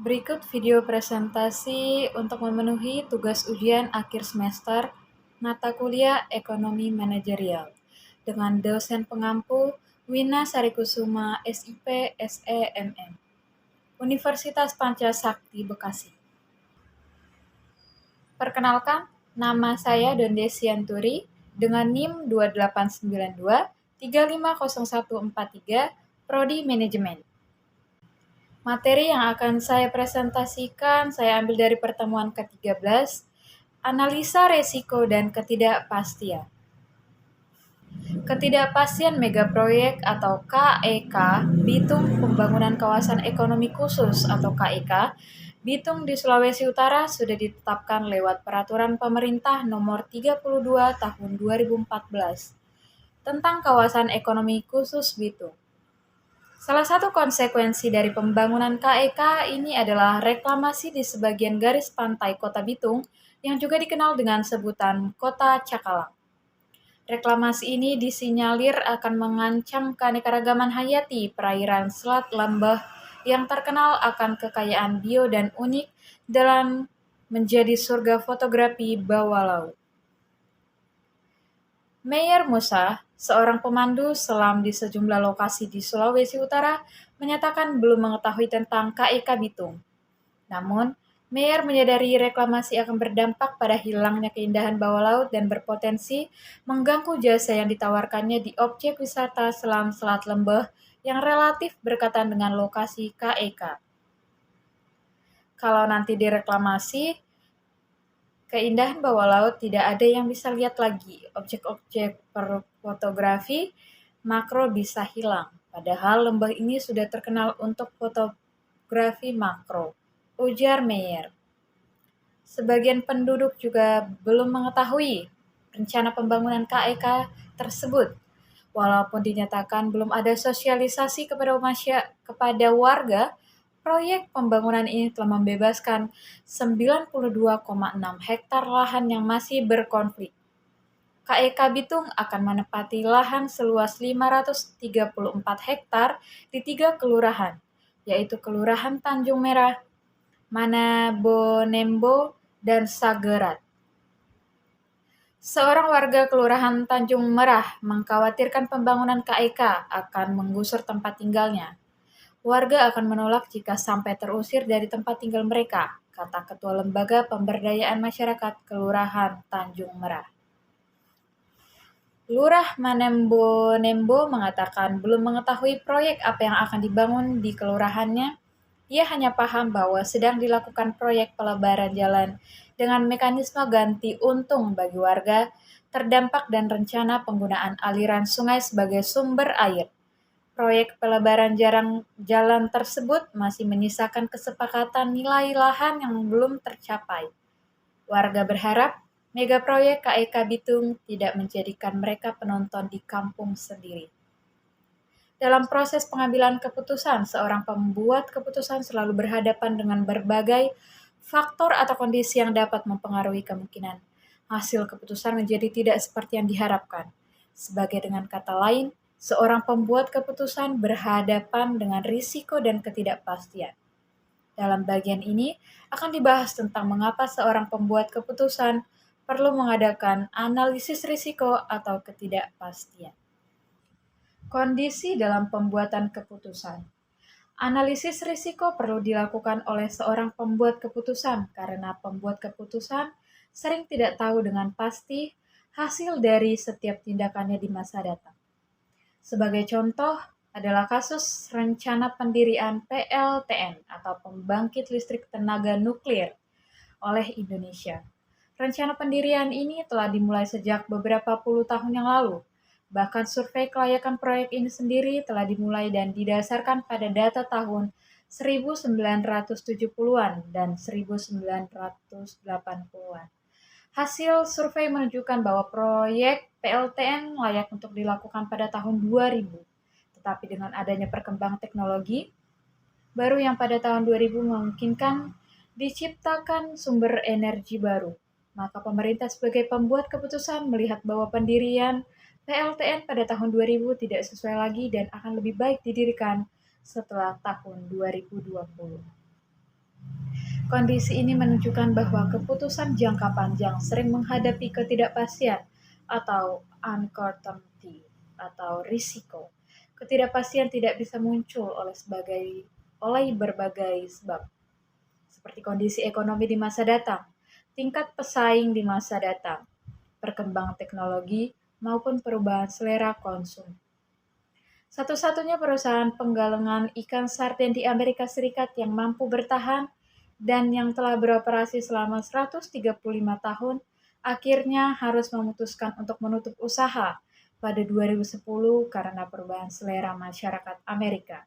Berikut video presentasi untuk memenuhi tugas ujian akhir semester mata kuliah Ekonomi Manajerial dengan dosen pengampu Wina Sarikusuma SIP SEMM, Universitas Pancasakti Bekasi. Perkenalkan, nama saya Donde Sianturi dengan NIM 2892 350143, Prodi Manajemen. Materi yang akan saya presentasikan saya ambil dari pertemuan ke-13, analisa resiko dan ketidakpastian. Ketidakpastian megaproyek atau KEK, Bitung Pembangunan Kawasan Ekonomi Khusus atau KEK, Bitung di Sulawesi Utara sudah ditetapkan lewat Peraturan Pemerintah Nomor 32 Tahun 2014 tentang Kawasan Ekonomi Khusus Bitung. Salah satu konsekuensi dari pembangunan KEK ini adalah reklamasi di sebagian garis pantai Kota Bitung yang juga dikenal dengan sebutan Kota Cakalang. Reklamasi ini disinyalir akan mengancam keanekaragaman hayati perairan Selat Lembah yang terkenal akan kekayaan bio dan unik dalam menjadi surga fotografi bawah laut. Meyer Musa, seorang pemandu selam di sejumlah lokasi di Sulawesi Utara, menyatakan belum mengetahui tentang KEK Bitung. Namun, Meyer menyadari reklamasi akan berdampak pada hilangnya keindahan bawah laut dan berpotensi mengganggu jasa yang ditawarkannya di objek wisata selam Selat Lembah yang relatif berdekatan dengan lokasi KEK. Kalau nanti direklamasi, keindahan bawah laut tidak ada yang bisa lihat lagi. Objek-objek fotografi makro bisa hilang. Padahal lembah ini sudah terkenal untuk fotografi makro, ujar Meyer. Sebagian penduduk juga belum mengetahui rencana pembangunan KEK tersebut. Walaupun dinyatakan belum ada sosialisasi kepada warga, proyek pembangunan ini telah membebaskan 92,6 hektar lahan yang masih berkonflik. KEK Bitung akan menempati lahan seluas 534 hektar di 3 kelurahan, yaitu Kelurahan Tanjung Merah, Manabonembo, dan Sagerat. Seorang warga Kelurahan Tanjung Merah mengkhawatirkan pembangunan KEK akan menggusur tempat tinggalnya. Warga akan menolak jika sampai terusir dari tempat tinggal mereka, kata Ketua Lembaga Pemberdayaan Masyarakat Kelurahan Tanjung Merah. Lurah Manembo mengatakan belum mengetahui proyek apa yang akan dibangun di kelurahannya. Ia hanya paham bahwa sedang dilakukan proyek pelebaran jalan dengan mekanisme ganti untung bagi warga terdampak dan rencana penggunaan aliran sungai sebagai sumber air. Proyek pelebaran jalan tersebut masih menyisakan kesepakatan nilai lahan yang belum tercapai. Warga berharap megaproyek KEK Bitung tidak menjadikan mereka penonton di kampung sendiri. Dalam proses pengambilan keputusan, seorang pembuat keputusan selalu berhadapan dengan berbagai faktor atau kondisi yang dapat mempengaruhi kemungkinan hasil keputusan menjadi tidak seperti yang diharapkan. Sebagai dengan kata lain, seorang pembuat keputusan berhadapan dengan risiko dan ketidakpastian. Dalam bagian ini akan dibahas tentang mengapa seorang pembuat keputusan perlu mengadakan analisis risiko atau ketidakpastian. Kondisi dalam pembuatan keputusan. Analisis risiko perlu dilakukan oleh seorang pembuat keputusan karena pembuat keputusan sering tidak tahu dengan pasti hasil dari setiap tindakannya di masa datang. Sebagai contoh adalah kasus rencana pendirian PLTN atau Pembangkit Listrik Tenaga Nuklir oleh Indonesia. Rencana pendirian ini telah dimulai sejak beberapa puluh tahun yang lalu. Bahkan survei kelayakan proyek ini sendiri telah dimulai dan didasarkan pada data tahun 1970-an dan 1980-an. Hasil survei menunjukkan bahwa proyek PLTN layak untuk dilakukan pada tahun 2000. Tetapi dengan adanya perkembangan teknologi baru yang pada tahun 2000 memungkinkan diciptakan sumber energi baru, maka pemerintah sebagai pembuat keputusan melihat bahwa pendirian PLTN pada tahun 2000 tidak sesuai lagi dan akan lebih baik didirikan setelah tahun 2020. Kondisi ini menunjukkan bahwa keputusan jangka panjang sering menghadapi ketidakpastian atau uncertainty atau risiko. Ketidakpastian tidak bisa muncul oleh berbagai sebab, seperti kondisi ekonomi di masa datang, tingkat pesaing di masa datang, perkembangan teknologi, maupun perubahan selera konsum. Satu-satunya perusahaan penggalangan ikan sarden di Amerika Serikat yang mampu bertahan dan yang telah beroperasi selama 135 tahun akhirnya harus memutuskan untuk menutup usaha pada 2010 karena perubahan selera masyarakat Amerika.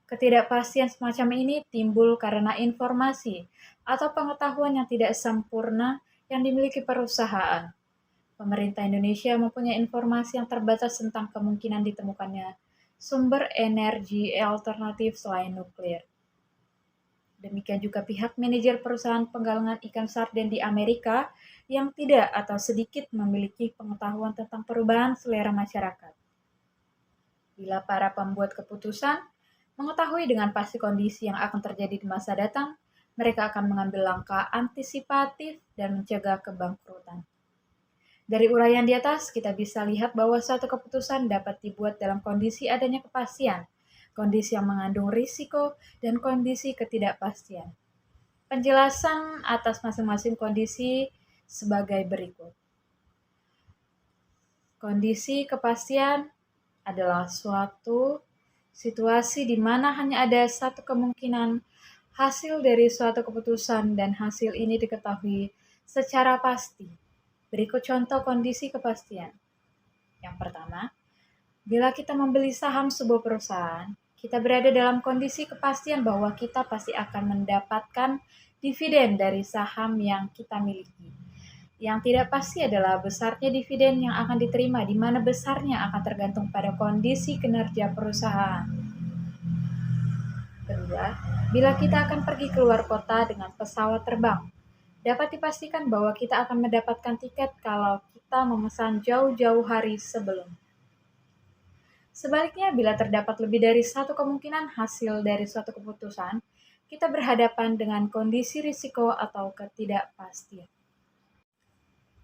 Ketidakpastian semacam ini timbul karena informasi atau pengetahuan yang tidak sempurna yang dimiliki perusahaan. Pemerintah Indonesia mempunyai informasi yang terbatas tentang kemungkinan ditemukannya sumber energi alternatif selain nuklir. Demikian juga pihak manajer perusahaan penggalangan ikan sarden di Amerika yang tidak atau sedikit memiliki pengetahuan tentang perubahan selera masyarakat. Bila para pembuat keputusan mengetahui dengan pasti kondisi yang akan terjadi di masa datang, mereka akan mengambil langkah antisipatif dan mencegah kebangkrutan. Dari uraian di atas, kita bisa lihat bahwa suatu keputusan dapat dibuat dalam kondisi adanya kepastian, kondisi yang mengandung risiko, dan kondisi ketidakpastian. Penjelasan atas masing-masing kondisi sebagai berikut. Kondisi kepastian adalah suatu situasi di mana hanya ada satu kemungkinan hasil dari suatu keputusan dan hasil ini diketahui secara pasti. Berikut contoh kondisi kepastian. Yang pertama, bila kita membeli saham sebuah perusahaan, kita berada dalam kondisi kepastian bahwa kita pasti akan mendapatkan dividen dari saham yang kita miliki. Yang tidak pasti adalah besarnya dividen yang akan diterima, di mana besarnya akan tergantung pada kondisi kinerja perusahaan. Kedua, bila kita akan pergi keluar kota dengan pesawat terbang, dapat dipastikan bahwa kita akan mendapatkan tiket kalau kita memesan jauh-jauh hari sebelum. Sebaliknya, bila terdapat lebih dari satu kemungkinan hasil dari suatu keputusan, kita berhadapan dengan kondisi risiko atau ketidakpastian.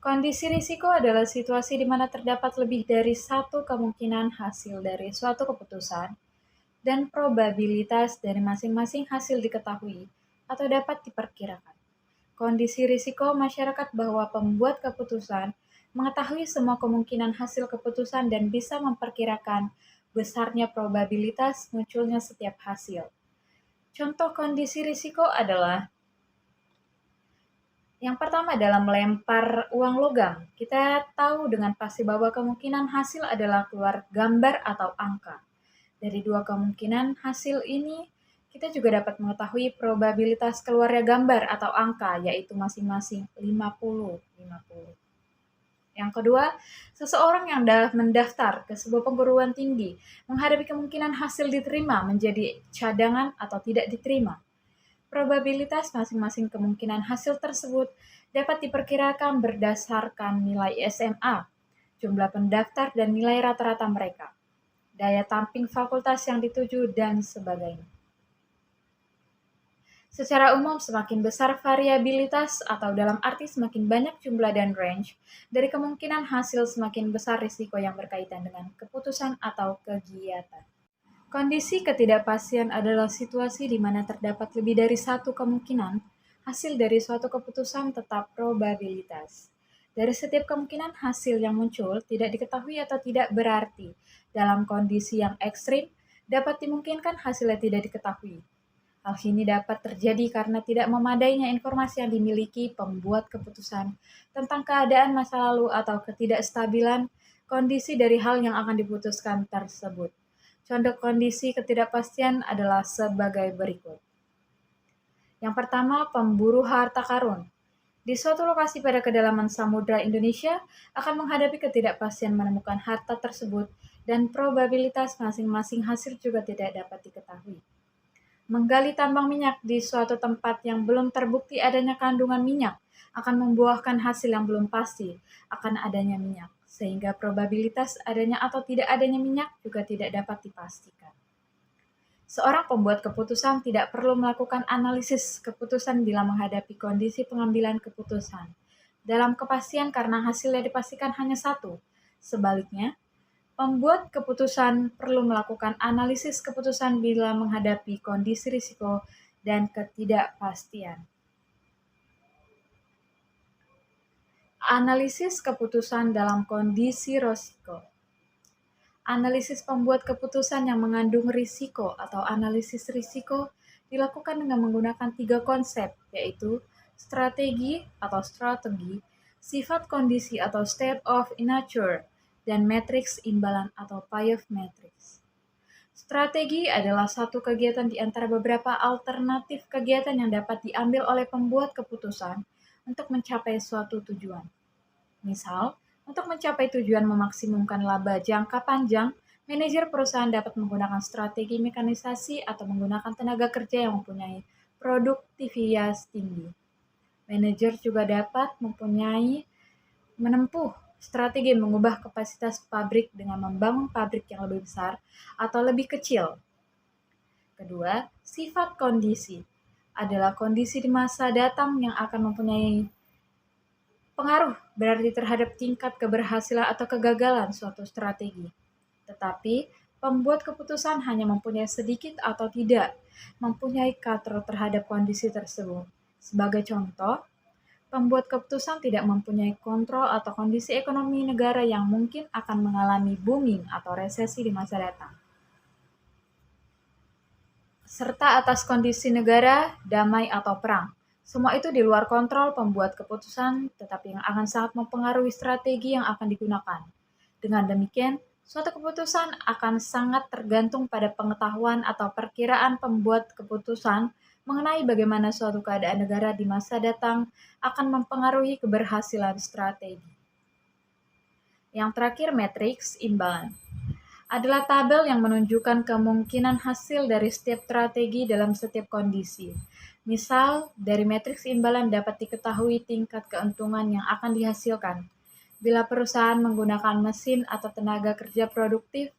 Kondisi risiko adalah situasi di mana terdapat lebih dari satu kemungkinan hasil dari suatu keputusan, dan probabilitas dari masing-masing hasil diketahui atau dapat diperkirakan. Kondisi risiko masyarakat bahwa pembuat keputusan mengetahui semua kemungkinan hasil keputusan dan bisa memperkirakan besarnya probabilitas munculnya setiap hasil. Contoh kondisi risiko adalah yang pertama dalam melempar uang logam. Kita tahu dengan pasti bahwa kemungkinan hasil adalah keluar gambar atau angka. Dari dua kemungkinan hasil ini, kita juga dapat mengetahui probabilitas keluarnya gambar atau angka, yaitu masing-masing 50-50. Yang kedua, seseorang yang mendaftar ke sebuah perguruan tinggi menghadapi kemungkinan hasil diterima menjadi cadangan atau tidak diterima. Probabilitas masing-masing kemungkinan hasil tersebut dapat diperkirakan berdasarkan nilai SMA, jumlah pendaftar dan nilai rata-rata mereka, daya tamping fakultas yang dituju, dan sebagainya. Secara umum, semakin besar variabilitas atau dalam arti semakin banyak jumlah dan range dari kemungkinan hasil, semakin besar risiko yang berkaitan dengan keputusan atau kegiatan. Kondisi ketidakpastian adalah situasi di mana terdapat lebih dari satu kemungkinan hasil dari suatu keputusan tetap probabilitas. Dari setiap kemungkinan hasil yang muncul tidak diketahui atau tidak berarti. Dalam kondisi yang ekstrim, dapat dimungkinkan hasilnya tidak diketahui. Hal ini dapat terjadi karena tidak memadainya informasi yang dimiliki pembuat keputusan tentang keadaan masa lalu atau ketidakstabilan kondisi dari hal yang akan diputuskan tersebut. Contoh kondisi ketidakpastian adalah sebagai berikut. Yang pertama, pemburu harta karun. Di suatu lokasi pada kedalaman samudra Indonesia akan menghadapi ketidakpastian menemukan harta tersebut dan probabilitas masing-masing hasil juga tidak dapat diketahui. Menggali tambang minyak di suatu tempat yang belum terbukti adanya kandungan minyak akan membuahkan hasil yang belum pasti akan adanya minyak, sehingga probabilitas adanya atau tidak adanya minyak juga tidak dapat dipastikan. Seorang pembuat keputusan tidak perlu melakukan analisis keputusan bila menghadapi kondisi pengambilan keputusan dalam kepastian karena hasilnya dipastikan hanya satu. Sebaliknya, pembuat keputusan perlu melakukan analisis keputusan bila menghadapi kondisi risiko dan ketidakpastian. Analisis keputusan dalam kondisi risiko. Analisis pembuat keputusan yang mengandung risiko atau analisis risiko dilakukan dengan menggunakan 3 konsep, yaitu strategi, sifat kondisi atau state of nature, dan matriks imbalan atau payoff matrix. Strategi adalah satu kegiatan di antara beberapa alternatif kegiatan yang dapat diambil oleh pembuat keputusan untuk mencapai suatu tujuan. Misal, untuk mencapai tujuan memaksimumkan laba jangka panjang, manajer perusahaan dapat menggunakan strategi mekanisasi atau menggunakan tenaga kerja yang mempunyai produktivitas tinggi. Manajer juga dapat menempuh strategi mengubah kapasitas pabrik dengan membangun pabrik yang lebih besar atau lebih kecil. Kedua, sifat kondisi adalah kondisi di masa datang yang akan mempunyai pengaruh berarti terhadap tingkat keberhasilan atau kegagalan suatu strategi. Tetapi, pembuat keputusan hanya mempunyai sedikit atau tidak mempunyai kontrol terhadap kondisi tersebut. Sebagai contoh, pembuat keputusan tidak mempunyai kontrol atau kondisi ekonomi negara yang mungkin akan mengalami booming atau resesi di masa datang. Serta atas kondisi negara, damai atau perang. Semua itu di luar kontrol pembuat keputusan, tetapi yang akan sangat mempengaruhi strategi yang akan digunakan. Dengan demikian, suatu keputusan akan sangat tergantung pada pengetahuan atau perkiraan pembuat keputusan mengenai bagaimana suatu keadaan negara di masa datang akan mempengaruhi keberhasilan strategi. Yang terakhir, matriks imbalan adalah tabel yang menunjukkan kemungkinan hasil dari setiap strategi dalam setiap kondisi. Misal, dari matriks imbalan dapat diketahui tingkat keuntungan yang akan dihasilkan bila perusahaan menggunakan mesin atau tenaga kerja produktif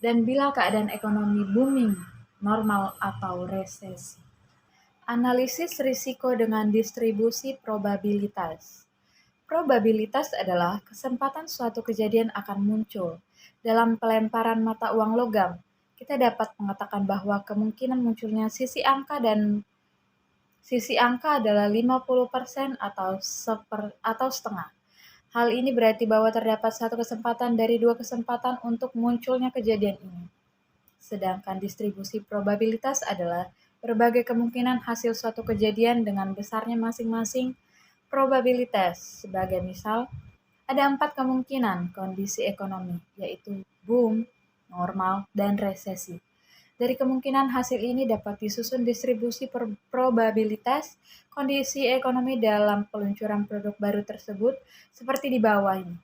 dan bila keadaan ekonomi booming, normal, atau resesi. Analisis risiko dengan distribusi probabilitas. Probabilitas adalah kesempatan suatu kejadian akan muncul. Dalam pelemparan mata uang logam, kita dapat mengatakan bahwa kemungkinan munculnya sisi angka adalah 50% atau setengah. Hal ini berarti bahwa terdapat satu kesempatan dari 2 kesempatan untuk munculnya kejadian ini. Sedangkan distribusi probabilitas adalah berbagai kemungkinan hasil suatu kejadian dengan besarnya masing-masing probabilitas. Sebagai misal, ada 4 kemungkinan kondisi ekonomi, yaitu boom, normal, dan resesi. Dari kemungkinan hasil ini dapat disusun distribusi probabilitas kondisi ekonomi dalam peluncuran produk baru tersebut seperti di bawah ini.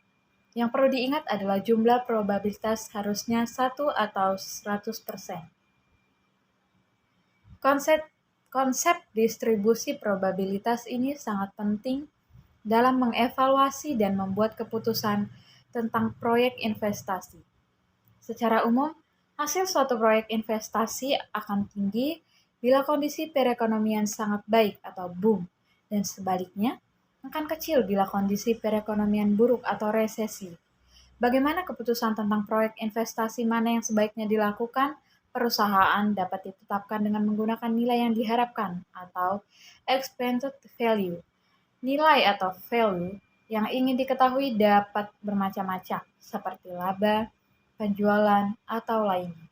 Yang perlu diingat adalah jumlah probabilitas harusnya 1 atau 100%. Konsep distribusi probabilitas ini sangat penting dalam mengevaluasi dan membuat keputusan tentang proyek investasi. Secara umum, hasil suatu proyek investasi akan tinggi bila kondisi perekonomian sangat baik atau boom, dan sebaliknya akan kecil bila kondisi perekonomian buruk atau resesi. Bagaimana keputusan tentang proyek investasi mana yang sebaiknya dilakukan? Perusahaan dapat ditetapkan dengan menggunakan nilai yang diharapkan atau expected value. Nilai atau value yang ingin diketahui dapat bermacam-macam, seperti laba, penjualan, atau lainnya.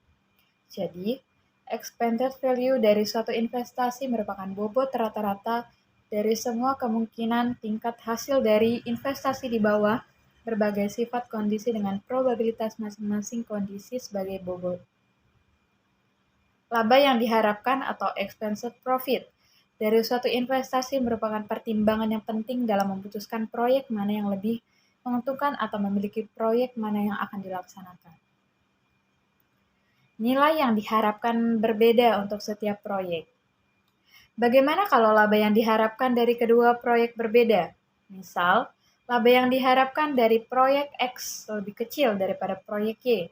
Jadi, expected value dari suatu investasi merupakan bobot rata-rata dari semua kemungkinan tingkat hasil dari investasi di bawah berbagai sifat kondisi dengan probabilitas masing-masing kondisi sebagai bobot. Laba yang diharapkan atau expected profit dari suatu investasi merupakan pertimbangan yang penting dalam memutuskan proyek mana yang lebih menguntungkan atau memiliki proyek mana yang akan dilaksanakan. Nilai yang diharapkan berbeda untuk setiap proyek. Bagaimana kalau laba yang diharapkan dari kedua proyek berbeda? Misal, laba yang diharapkan dari proyek X lebih kecil daripada proyek Y.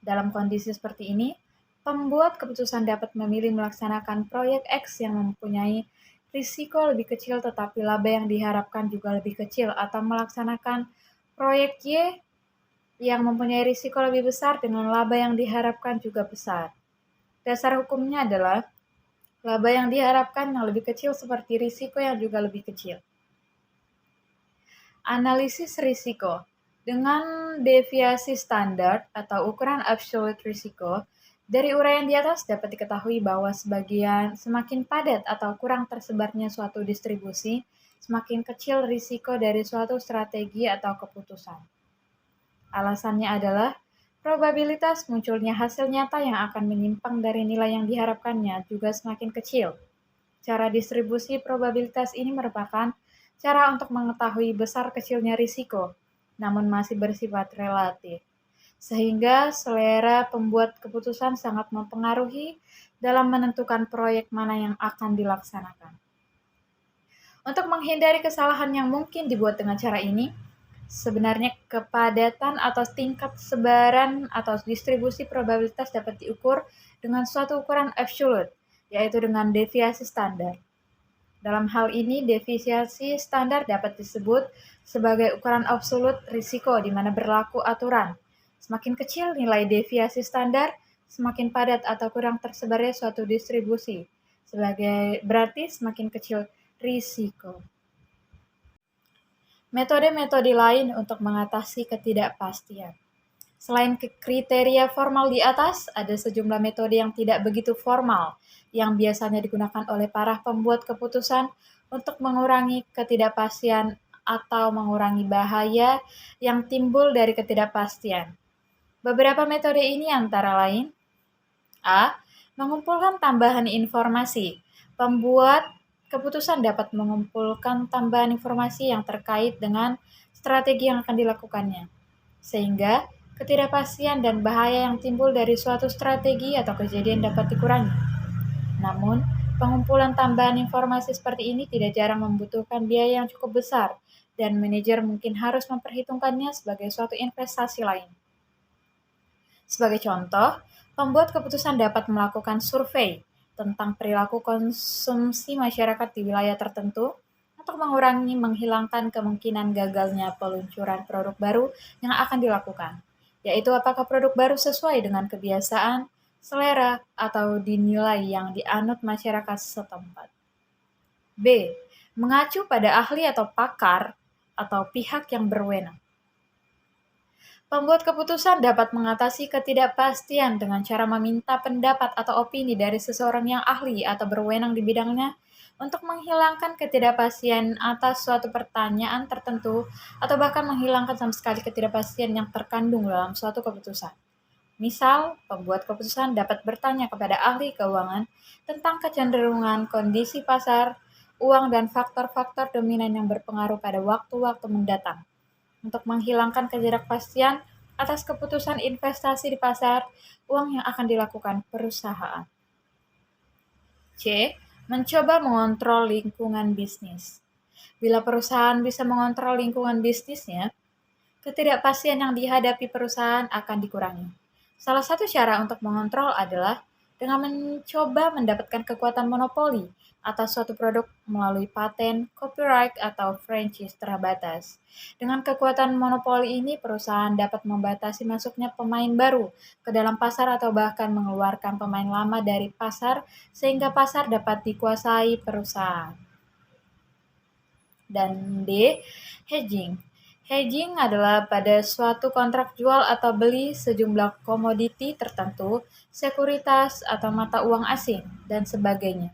Dalam kondisi seperti ini, Pembuat keputusan dapat memilih melaksanakan proyek X yang mempunyai risiko lebih kecil tetapi laba yang diharapkan juga lebih kecil, atau melaksanakan proyek Y yang mempunyai risiko lebih besar dengan laba yang diharapkan juga besar. Dasar hukumnya adalah laba yang diharapkan yang lebih kecil seperti risiko yang juga lebih kecil. Analisis risiko. Dengan deviasi standar atau ukuran absolute risiko, dari uraian di atas dapat diketahui bahwa semakin padat atau kurang tersebarnya suatu distribusi, semakin kecil risiko dari suatu strategi atau keputusan. Alasannya adalah probabilitas munculnya hasil nyata yang akan menyimpang dari nilai yang diharapkannya juga semakin kecil. Cara distribusi probabilitas ini merupakan cara untuk mengetahui besar kecilnya risiko, namun masih bersifat relatif. Sehingga selera pembuat keputusan sangat mempengaruhi dalam menentukan proyek mana yang akan dilaksanakan. Untuk menghindari kesalahan yang mungkin dibuat dengan cara ini, sebenarnya kepadatan atau tingkat sebaran atau distribusi probabilitas dapat diukur dengan suatu ukuran absolute, yaitu dengan deviasi standar. Dalam hal ini, deviasi standar dapat disebut sebagai ukuran absolut risiko di mana berlaku aturan. Semakin kecil nilai deviasi standar, semakin padat atau kurang tersebarnya suatu distribusi. Berarti semakin kecil risiko. Metode-metode lain untuk mengatasi ketidakpastian. Selain kriteria formal di atas, ada sejumlah metode yang tidak begitu formal yang biasanya digunakan oleh para pembuat keputusan untuk mengurangi ketidakpastian atau mengurangi bahaya yang timbul dari ketidakpastian. Beberapa metode ini antara lain: A. Mengumpulkan tambahan informasi. Pembuat keputusan dapat mengumpulkan tambahan informasi yang terkait dengan strategi yang akan dilakukannya, sehingga ketidakpastian dan bahaya yang timbul dari suatu strategi atau kejadian dapat dikurangi. Namun, pengumpulan tambahan informasi seperti ini tidak jarang membutuhkan biaya yang cukup besar, dan manajer mungkin harus memperhitungkannya sebagai suatu investasi lain. Sebagai contoh, pembuat keputusan dapat melakukan survei tentang perilaku konsumsi masyarakat di wilayah tertentu untuk menghilangkan kemungkinan gagalnya peluncuran produk baru yang akan dilakukan, yaitu apakah produk baru sesuai dengan kebiasaan, selera, atau dinilai yang dianut masyarakat setempat. B. Mengacu pada ahli atau pakar atau pihak yang berwenang. Pembuat keputusan dapat mengatasi ketidakpastian dengan cara meminta pendapat atau opini dari seseorang yang ahli atau berwenang di bidangnya untuk menghilangkan ketidakpastian atas suatu pertanyaan tertentu atau bahkan menghilangkan sama sekali ketidakpastian yang terkandung dalam suatu keputusan. Misal, pembuat keputusan dapat bertanya kepada ahli keuangan tentang kecenderungan kondisi pasar uang dan faktor-faktor dominan yang berpengaruh pada waktu-waktu mendatang untuk menghilangkan ketidakpastian atas keputusan investasi di pasar uang yang akan dilakukan perusahaan. C. Mencoba mengontrol lingkungan bisnis. Bila perusahaan bisa mengontrol lingkungan bisnisnya, ketidakpastian yang dihadapi perusahaan akan dikurangi. Salah satu cara untuk mengontrol adalah dengan mencoba mendapatkan kekuatan monopoli atas suatu produk melalui paten, copyright, atau franchise terbatas. Dengan kekuatan monopoli ini, perusahaan dapat membatasi masuknya pemain baru ke dalam pasar atau bahkan mengeluarkan pemain lama dari pasar sehingga pasar dapat dikuasai perusahaan. Dan D. Hedging. Hedging adalah pada suatu kontrak jual atau beli sejumlah komoditi tertentu, sekuritas atau mata uang asing, dan sebagainya,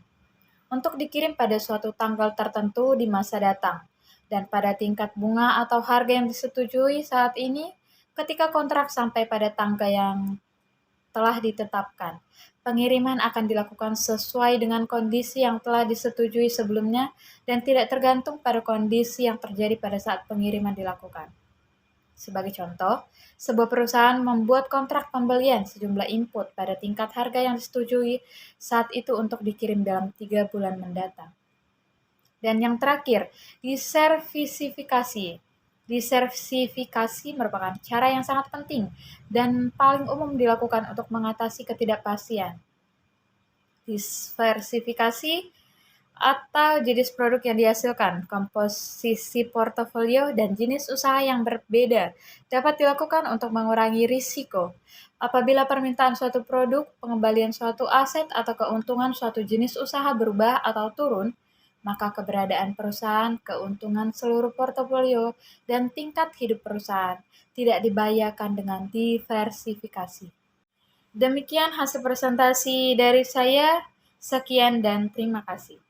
untuk dikirim pada suatu tanggal tertentu di masa datang, dan pada tingkat bunga atau harga yang disetujui saat ini ketika kontrak sampai pada tanggal yang telah ditetapkan. Pengiriman akan dilakukan sesuai dengan kondisi yang telah disetujui sebelumnya dan tidak tergantung pada kondisi yang terjadi pada saat pengiriman dilakukan. Sebagai contoh, sebuah perusahaan membuat kontrak pembelian sejumlah input pada tingkat harga yang disetujui saat itu untuk dikirim dalam 3 bulan mendatang. Dan yang terakhir, disertifikasi. Diversifikasi merupakan cara yang sangat penting dan paling umum dilakukan untuk mengatasi ketidakpastian. Diversifikasi atau jenis produk yang dihasilkan, komposisi portofolio, dan jenis usaha yang berbeda dapat dilakukan untuk mengurangi risiko. Apabila permintaan suatu produk, pengembalian suatu aset, atau keuntungan suatu jenis usaha berubah atau turun, maka keberadaan perusahaan, keuntungan seluruh portofolio, dan tingkat hidup perusahaan tidak dibayarkan dengan diversifikasi. Demikian hasil presentasi dari saya. Sekian dan terima kasih.